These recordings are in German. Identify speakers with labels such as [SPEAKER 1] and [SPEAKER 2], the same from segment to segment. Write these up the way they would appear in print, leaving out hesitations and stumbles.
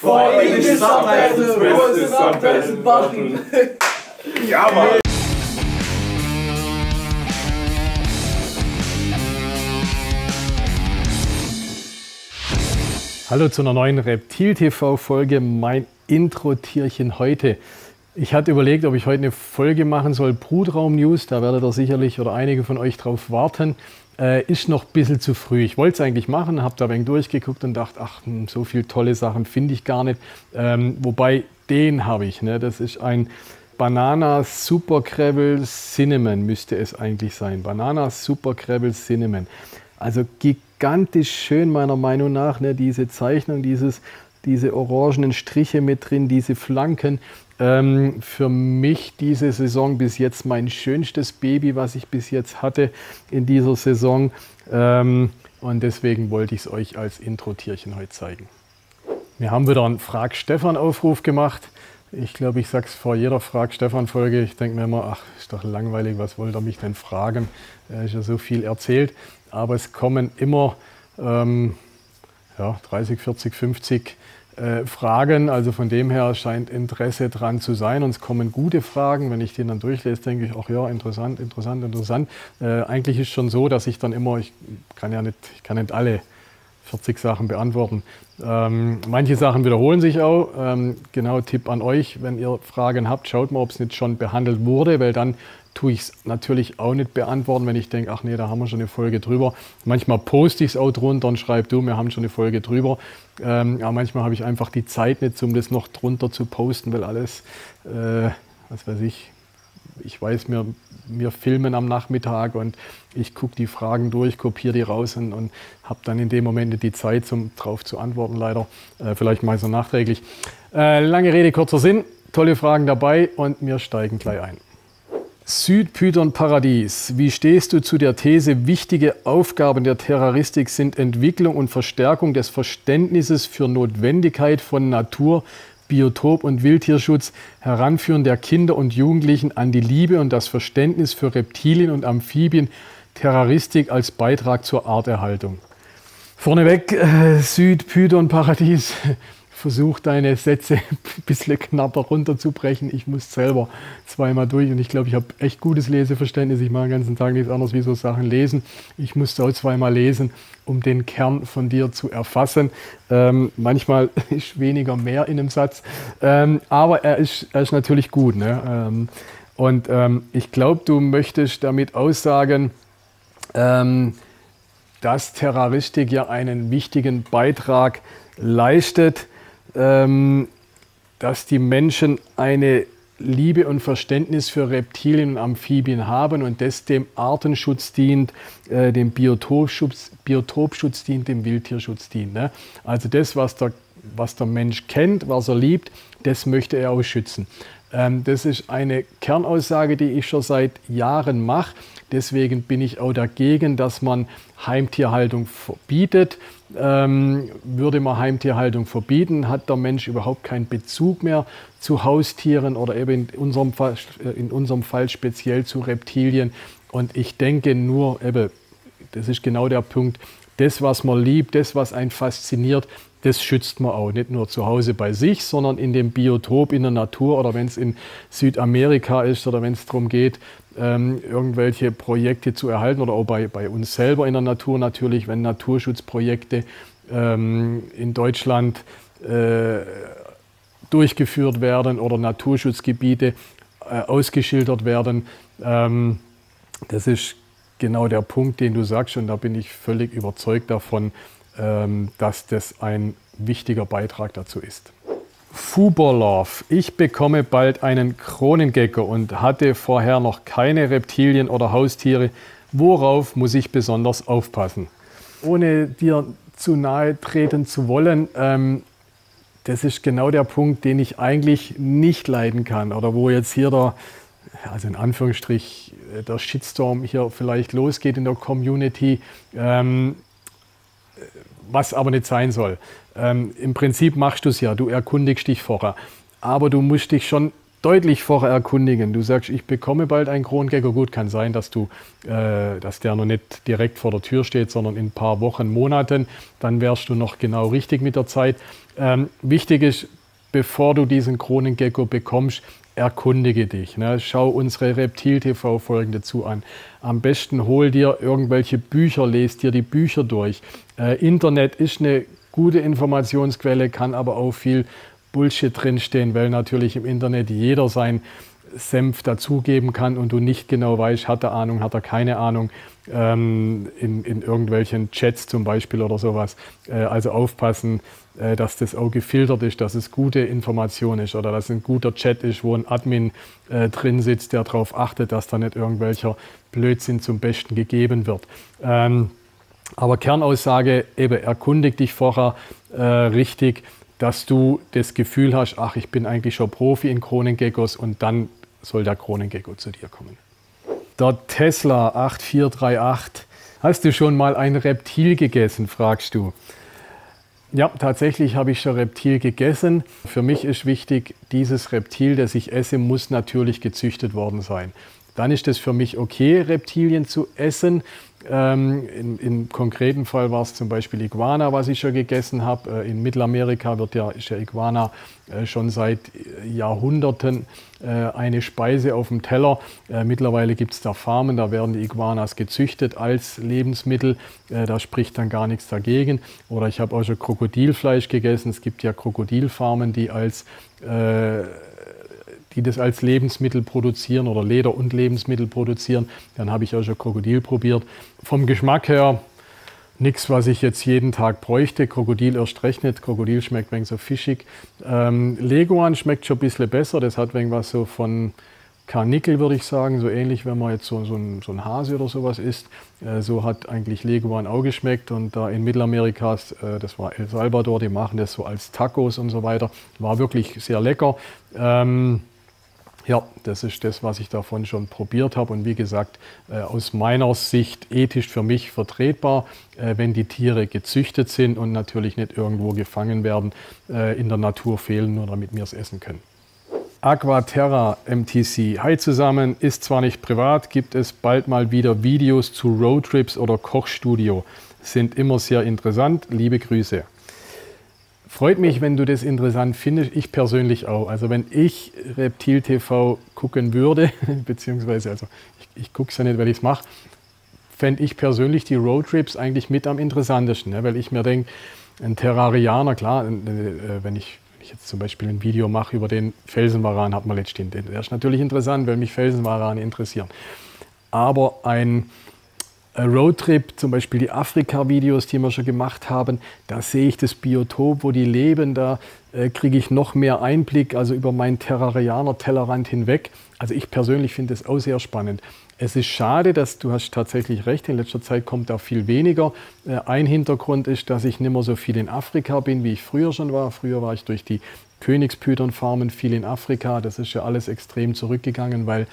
[SPEAKER 1] For English subtitles, press the subtitles button.
[SPEAKER 2] Ja, Mann.
[SPEAKER 3] Hallo zu einer neuen Reptil-TV-Folge, mein Intro-Tierchen heute. Ich hatte überlegt, ob ich heute eine Folge machen soll, Brutraum-News, da werdet ihr sicherlich oder einige von euch drauf warten. Ist noch ein bisschen zu früh. Ich wollte es eigentlich machen, habe da ein wenig durchgeguckt und dachte, ach, so viele tolle Sachen finde ich gar nicht. Wobei, den habe ich, ne? Das ist ein Banana Super Crabble Cinnamon, müsste es eigentlich sein. Banana Super Crabble Cinnamon. Also gigantisch schön meiner Meinung nach, ne? Diese Zeichnung, diese orangenen Striche mit drin, diese Flanken. Für mich diese Saison bis jetzt mein schönstes Baby, was ich bis jetzt hatte in dieser Saison. Und deswegen wollte ich es euch als Intro-Tierchen heute zeigen. Wir haben wieder einen Frag-Stefan-Aufruf gemacht. Ich glaube, ich sage es vor jeder Frag-Stefan-Folge. Ich denke mir immer, ach, ist doch langweilig, was wollt ihr mich denn fragen? Ist ja so viel erzählt. Aber es kommen immer 30, 40, 50 Fragen, also von dem her scheint Interesse dran zu sein und es kommen gute Fragen. Wenn ich den dann durchlese, denke ich, ach ja, interessant. Eigentlich ist es schon so, dass ich dann immer, ich kann nicht alle 40 Sachen beantworten. Manche Sachen wiederholen sich auch. Genau, Tipp an euch, wenn ihr Fragen habt, schaut mal, ob es nicht schon behandelt wurde, weil dann tue ich es natürlich auch nicht beantworten, wenn ich denke, ach nee, da haben wir schon eine Folge drüber. Manchmal poste ich es auch drunter und schreibe, du, wir haben schon eine Folge drüber. Aber manchmal habe ich einfach die Zeit nicht, um das noch drunter zu posten, weil alles, was weiß ich weiß, wir filmen am Nachmittag und ich gucke die Fragen durch, kopiere die raus und habe dann in dem Moment nicht die Zeit, drauf zu antworten, leider. Vielleicht mal so nachträglich. Lange Rede, kurzer Sinn, tolle Fragen dabei und wir steigen gleich ein. Südpython-Paradies. Wie stehst du zu der These, wichtige Aufgaben der Terroristik sind Entwicklung und Verstärkung des Verständnisses für Notwendigkeit von Natur, Biotop- und Wildtierschutz, Heranführen der Kinder und Jugendlichen an die Liebe und das Verständnis für Reptilien und Amphibien, Terroristik als Beitrag zur Arterhaltung? Vorneweg, Südpython-Paradies. Versuch deine Sätze ein bisschen knapper runterzubrechen. Ich muss selber zweimal durch und ich glaube, ich habe echt gutes Leseverständnis. Ich mache den ganzen Tag nichts anderes wie so Sachen lesen. Ich musste auch zweimal lesen, um den Kern von dir zu erfassen. Manchmal ist weniger mehr in einem Satz, aber er ist natürlich gut. Ne? Ich glaube, du möchtest damit aussagen, dass Terroristik ja einen wichtigen Beitrag leistet, dass die Menschen eine Liebe und Verständnis für Reptilien und Amphibien haben und das dem Artenschutz dient, dem Biotopschutz dient, dem Wildtierschutz dient. Ne? Also das, was der Mensch kennt, was er liebt, das möchte er auch schützen. Das ist eine Kernaussage, die ich schon seit Jahren mache. Deswegen bin ich auch dagegen, dass man Heimtierhaltung verbietet. Würde man Heimtierhaltung verbieten, hat der Mensch überhaupt keinen Bezug mehr zu Haustieren oder eben in unserem Fall speziell zu Reptilien. Und ich denke nur, das ist genau der Punkt, das, was man liebt, das, was einen fasziniert, das schützt man auch. Nicht nur zu Hause bei sich, sondern in dem Biotop, in der Natur oder wenn es in Südamerika ist oder wenn es darum geht, irgendwelche Projekte zu erhalten oder auch bei uns selber in der Natur natürlich, wenn Naturschutzprojekte in Deutschland durchgeführt werden oder Naturschutzgebiete ausgeschildert werden. Das ist genau der Punkt, den du sagst und da bin ich völlig überzeugt davon, dass das ein wichtiger Beitrag dazu ist. Fuberlove. Ich bekomme bald einen Kronengecko und hatte vorher noch keine Reptilien oder Haustiere. Worauf muss ich besonders aufpassen? Ohne dir zu nahe treten zu wollen, das ist genau der Punkt, den ich eigentlich nicht leiden kann oder wo jetzt hier also in Anführungsstrich, der Shitstorm hier vielleicht losgeht in der Community, was aber nicht sein soll. Im Prinzip machst du es ja, du erkundigst dich vorher, aber du musst dich schon deutlich vorher erkundigen. Du sagst, ich bekomme bald einen Kronengecko. Gut, kann sein, dass der noch nicht direkt vor der Tür steht, sondern in ein paar Wochen, Monaten. Dann wärst du noch genau richtig mit der Zeit. Wichtig ist, bevor du diesen Kronengecko bekommst, erkundige dich. Ne? Schau unsere Reptil-TV-Folgen dazu an. Am besten hol dir irgendwelche Bücher, lest dir die Bücher durch. Internet ist eine gute Informationsquelle, kann aber auch viel Bullshit drinstehen, weil natürlich im Internet jeder sein Senf dazugeben kann und du nicht genau weißt, hat er Ahnung, hat er keine Ahnung, in irgendwelchen Chats zum Beispiel oder sowas. Also aufpassen, dass das auch gefiltert ist, dass es gute Information ist oder dass ein guter Chat ist, wo ein Admin drin sitzt, der darauf achtet, dass da nicht irgendwelcher Blödsinn zum Besten gegeben wird. Aber Kernaussage, eben erkundig dich vorher richtig, dass du das Gefühl hast, ach, ich bin eigentlich schon Profi in Kronengeckos und dann soll der Kronengecko zu dir kommen. Der Tesla 8438. Hast du schon mal ein Reptil gegessen, fragst du. Ja, tatsächlich habe ich schon Reptil gegessen. Für mich ist wichtig, dieses Reptil, das ich esse, muss natürlich gezüchtet worden sein. Dann ist es für mich okay, Reptilien zu essen. Im konkreten Fall war es zum Beispiel Iguana, was ich schon gegessen habe. In Mittelamerika ist ja Iguana schon seit Jahrhunderten eine Speise auf dem Teller. Mittlerweile gibt es da Farmen, da werden die Iguanas gezüchtet als Lebensmittel. Da spricht dann gar nichts dagegen. Oder ich habe auch schon Krokodilfleisch gegessen. Es gibt ja Krokodilfarmen, die das als Lebensmittel produzieren oder Leder- und Lebensmittel produzieren. Dann habe ich auch schon Krokodil probiert. Vom Geschmack her nichts, was ich jetzt jeden Tag bräuchte. Krokodil erst recht nicht. Krokodil schmeckt wenig so fischig. Leguan schmeckt schon ein bisschen besser. Das hat wenig was so von Karnickel, würde ich sagen. So ähnlich, wenn man jetzt so ein Hase oder sowas isst. So hat eigentlich Leguan auch geschmeckt. Und da in Mittelamerika, das war El Salvador, die machen das so als Tacos und so weiter. War wirklich sehr lecker. Ja, das ist das, was ich davon schon probiert habe. Und wie gesagt, aus meiner Sicht ethisch für mich vertretbar, wenn die Tiere gezüchtet sind und natürlich nicht irgendwo gefangen werden, in der Natur fehlen, nur damit wir es essen können. Aquaterra MTC. Hi zusammen, ist zwar nicht privat, gibt es bald mal wieder Videos zu Roadtrips oder Kochstudio. Sind immer sehr interessant. Liebe Grüße. Freut mich, wenn du das interessant findest. Ich persönlich auch. Also wenn ich Reptil TV gucken würde, beziehungsweise also ich gucke es ja nicht, weil ich es mache, fände ich persönlich die Roadtrips eigentlich mit am interessantesten. Ne? Weil ich mir denke, ein Terrarianer, klar, wenn ich jetzt zum Beispiel ein Video mache über den Felsenwaran, hat man letztendlich, der ist natürlich interessant, weil mich Felsenwarane interessieren. Aber ein Roadtrip, zum Beispiel die Afrika-Videos, die wir schon gemacht haben, da sehe ich das Biotop, wo die leben, da kriege ich noch mehr Einblick, also über meinen Terrarianer-Tellerrand hinweg. Also ich persönlich finde das auch sehr spannend. Es ist schade, dass du hast tatsächlich recht, in letzter Zeit kommt da viel weniger. Ein Hintergrund ist, dass ich nicht mehr so viel in Afrika bin, wie ich früher schon war. Früher war ich durch die Königspython-Farmen viel in Afrika. Das ist ja alles extrem zurückgegangen, weil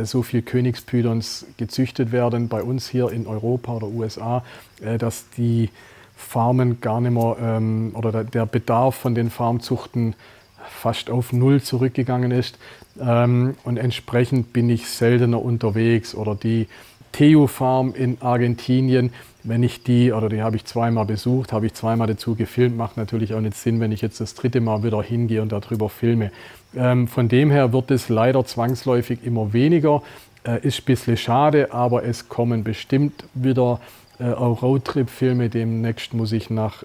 [SPEAKER 3] so viel Königspythons gezüchtet werden bei uns hier in Europa oder USA, dass die Farmen gar nicht mehr oder der Bedarf von den Farmzuchten fast auf Null zurückgegangen ist. Und entsprechend bin ich seltener unterwegs. Oder die Theo-Farm in Argentinien, wenn ich die habe ich zweimal besucht, habe ich zweimal dazu gefilmt, macht natürlich auch nicht Sinn, wenn ich jetzt das dritte Mal wieder hingehe und darüber filme. Von dem her wird es leider zwangsläufig immer weniger. Ist ein bisschen schade, aber es kommen bestimmt wieder auch Roadtrip-Filme. Demnächst muss ich nach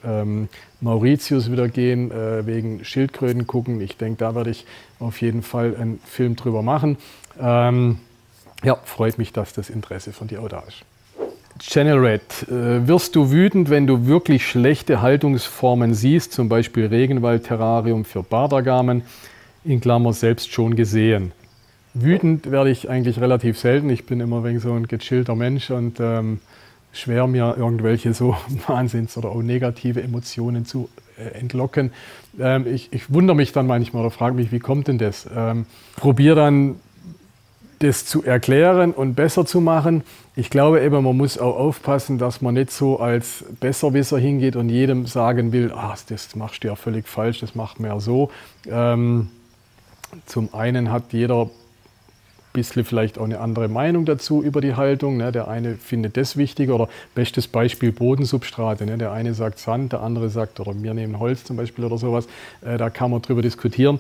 [SPEAKER 3] Mauritius wieder gehen, wegen Schildkröten gucken. Ich denke, da werde ich auf jeden Fall einen Film drüber machen. Ja, freut mich, dass das Interesse von dir auch da ist. Channel Red, wirst du wütend, wenn du wirklich schlechte Haltungsformen siehst, zum Beispiel Regenwald-Terrarium für Bartagamen, in Klammer selbst schon gesehen? Wütend werde ich eigentlich relativ selten. Ich bin immer so ein gechillter Mensch und schwer mir irgendwelche so Wahnsinns- oder auch negative Emotionen zu entlocken. Ich wundere mich dann manchmal oder frage mich, wie kommt denn das? Probiere dann das zu erklären und besser zu machen. Ich glaube eben, man muss auch aufpassen, dass man nicht so als Besserwisser hingeht und jedem sagen will, das machst du ja völlig falsch, das macht man ja so. Zum einen hat jeder bisschen vielleicht auch eine andere Meinung dazu über die Haltung. Ne? Der eine findet das wichtiger oder bestes Beispiel Bodensubstrate. Ne? Der eine sagt Sand, der andere sagt, oder wir nehmen Holz zum Beispiel oder sowas. Da kann man drüber diskutieren.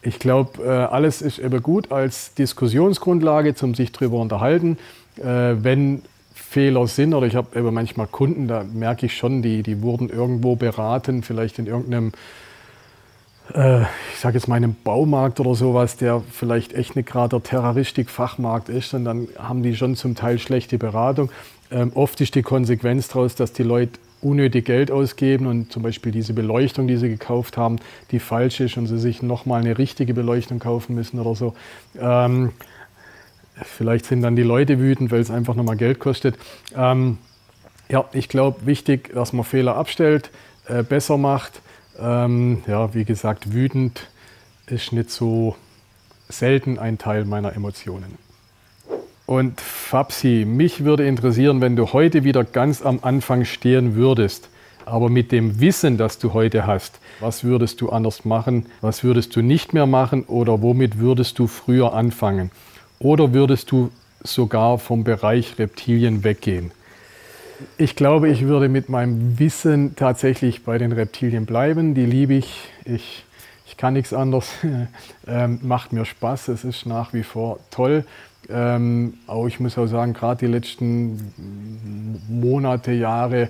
[SPEAKER 3] Ich glaube, alles ist eben gut als Diskussionsgrundlage, zum sich drüber unterhalten. Wenn Fehler sind, oder ich habe eben manchmal Kunden, da merke ich schon, die wurden irgendwo beraten, vielleicht in irgendeinem, ich sage jetzt mal einem Baumarkt oder sowas, der vielleicht echt nicht gerade der Terroristik-Fachmarkt ist, und dann haben die schon zum Teil schlechte Beratung. Oft ist die Konsequenz daraus, dass die Leute unnötig Geld ausgeben und zum Beispiel diese Beleuchtung, die sie gekauft haben, die falsch ist und sie sich nochmal eine richtige Beleuchtung kaufen müssen oder so. Vielleicht sind dann die Leute wütend, weil es einfach nochmal Geld kostet. Ja, ich glaube, wichtig, dass man Fehler abstellt, besser macht. Ja, wie gesagt, wütend ist nicht so selten ein Teil meiner Emotionen. Und Fabsi, mich würde interessieren, wenn du heute wieder ganz am Anfang stehen würdest, aber mit dem Wissen, das du heute hast, was würdest du anders machen, was würdest du nicht mehr machen oder womit würdest du früher anfangen? Oder würdest du sogar vom Bereich Reptilien weggehen? Ich glaube, ich würde mit meinem Wissen tatsächlich bei den Reptilien bleiben. Die liebe ich. Ich kann nichts anderes. Macht mir Spaß. Es ist nach wie vor toll. Aber ich muss auch sagen, gerade die letzten Monate, Jahre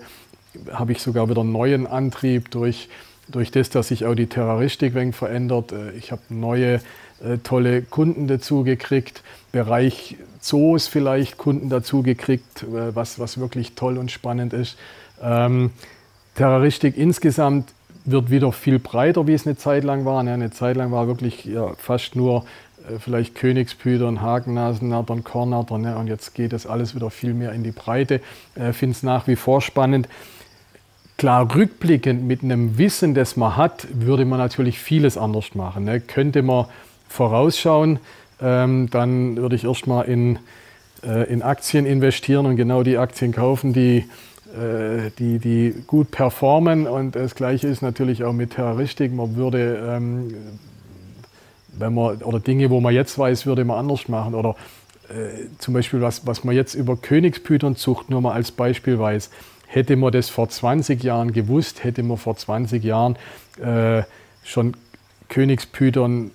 [SPEAKER 3] habe ich sogar wieder einen neuen Antrieb durch das, dass sich auch die Terroristik wenig verändert. Ich habe neue tolle Kunden dazu gekriegt, Bereich Zoos vielleicht Kunden dazu gekriegt, was wirklich toll und spannend ist. Terroristik insgesamt wird wieder viel breiter, wie es eine Zeit lang war. Eine Zeit lang war wirklich ja, fast nur vielleicht Königspütern, Hakennasennattern, Kornnattern, und jetzt geht das alles wieder viel mehr in die Breite. Finde es nach wie vor spannend. Klar, rückblickend mit einem Wissen, das man hat, würde man natürlich vieles anders machen. Ne? Könnte man vorausschauen, dann würde ich erstmal in Aktien investieren und genau die Aktien kaufen, die gut performen. Und das Gleiche ist natürlich auch mit Terroristik. Man würde, oder Dinge, wo man jetzt weiß, würde man anders machen. Oder zum Beispiel, was man jetzt über Königspüternzucht nur mal als Beispiel weiß. Hätte man das vor 20 Jahren gewusst, hätte man vor 20 Jahren schon Königspütern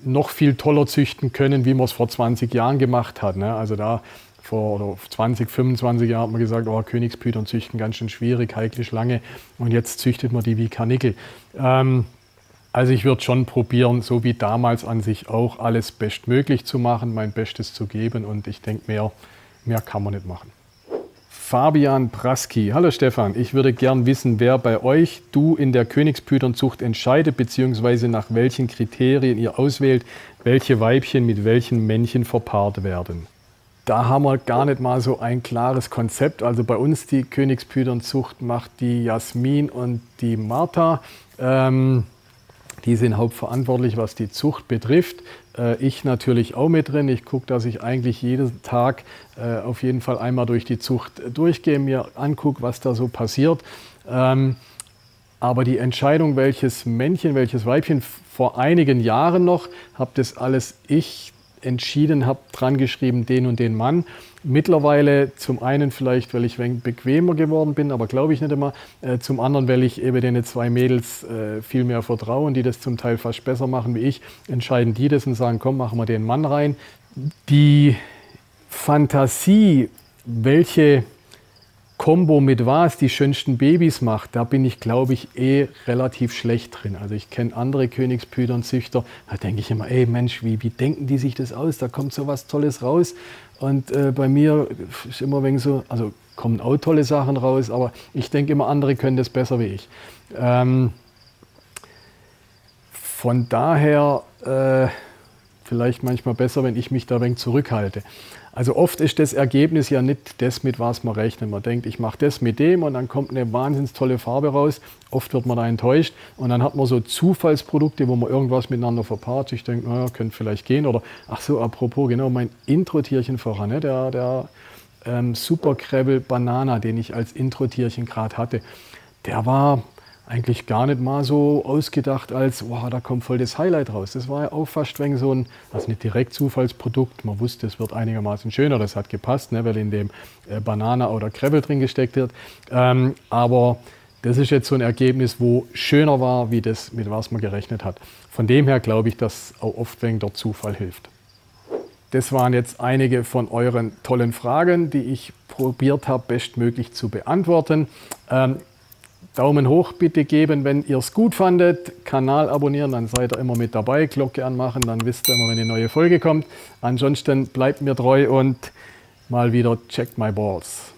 [SPEAKER 3] noch viel toller züchten können, wie man es vor 20 Jahren gemacht hat. Ne? Also da vor 20, 25 Jahren hat man gesagt, oh, Königspütern züchten ganz schön schwierig, heikle Schlange, und jetzt züchtet man die wie Karnickel. Also ich würde schon probieren, so wie damals an sich auch, alles bestmöglich zu machen, mein Bestes zu geben, und ich denke, mehr kann man nicht machen. Fabian Praski. Hallo Stefan, ich würde gern wissen, wer bei euch, du in der Königspüternzucht entscheidet, beziehungsweise nach welchen Kriterien ihr auswählt, welche Weibchen mit welchen Männchen verpaart werden. Da haben wir gar nicht mal so ein klares Konzept. Also bei uns die Königspüternzucht macht die Jasmin und die Martha. Die sind hauptverantwortlich, was die Zucht betrifft. Ich natürlich auch mit drin. Ich gucke, dass ich eigentlich jeden Tag auf jeden Fall einmal durch die Zucht durchgehe, mir angucke, was da so passiert. Aber die Entscheidung, welches Männchen, welches Weibchen, vor einigen Jahren noch, habe das alles ich entschieden, habe dran geschrieben, den und den Mann. Mittlerweile zum einen vielleicht, weil ich ein wenig bequemer geworden bin, aber glaube ich nicht immer. Zum anderen, weil ich eben den zwei Mädels viel mehr vertraue und die das zum Teil fast besser machen wie ich, entscheiden die das und sagen, komm, machen wir den Mann rein. Die Fantasie, welche Kombo mit was die schönsten Babys macht, da bin ich, glaube ich, relativ schlecht drin. Also ich kenne andere Königspüternzüchter, da denke ich immer, ey Mensch, wie denken die sich das aus? Da kommt so was Tolles raus. Und bei mir ist immer ein wenig so, also kommen auch tolle Sachen raus, aber ich denke immer, andere können das besser wie ich. Von daher vielleicht manchmal besser, wenn ich mich da ein wenig zurückhalte. Also oft ist das Ergebnis ja nicht das, mit was man rechnet. Man denkt, ich mache das mit dem und dann kommt eine wahnsinnig tolle Farbe raus. Oft wird man da enttäuscht und dann hat man so Zufallsprodukte, wo man irgendwas miteinander verpaart. Ich denke, naja, könnte vielleicht gehen. Oder, ach so, apropos, genau, mein Intro-Tierchen vorher, ne, der Super Krebbel Banana, den ich als Intro-Tierchen gerade hatte, der war eigentlich gar nicht mal so ausgedacht als, wow, da kommt voll das Highlight raus. Das war ja auch fast wegen so ein, also nicht direkt Zufallsprodukt. Man wusste, es wird einigermaßen schöner, das hat gepasst, ne, weil in dem Banane oder Kreppel drin gesteckt wird. Aber das ist jetzt so ein Ergebnis, wo schöner war, wie das, mit was man gerechnet hat. Von dem her glaube ich, dass auch oft wegen der Zufall hilft. Das waren jetzt einige von euren tollen Fragen, die ich probiert habe, bestmöglich zu beantworten. Daumen hoch bitte geben, wenn ihr es gut fandet. Kanal abonnieren, dann seid ihr immer mit dabei. Glocke anmachen, dann wisst ihr immer, wenn eine neue Folge kommt. Ansonsten bleibt mir treu und mal wieder check my balls.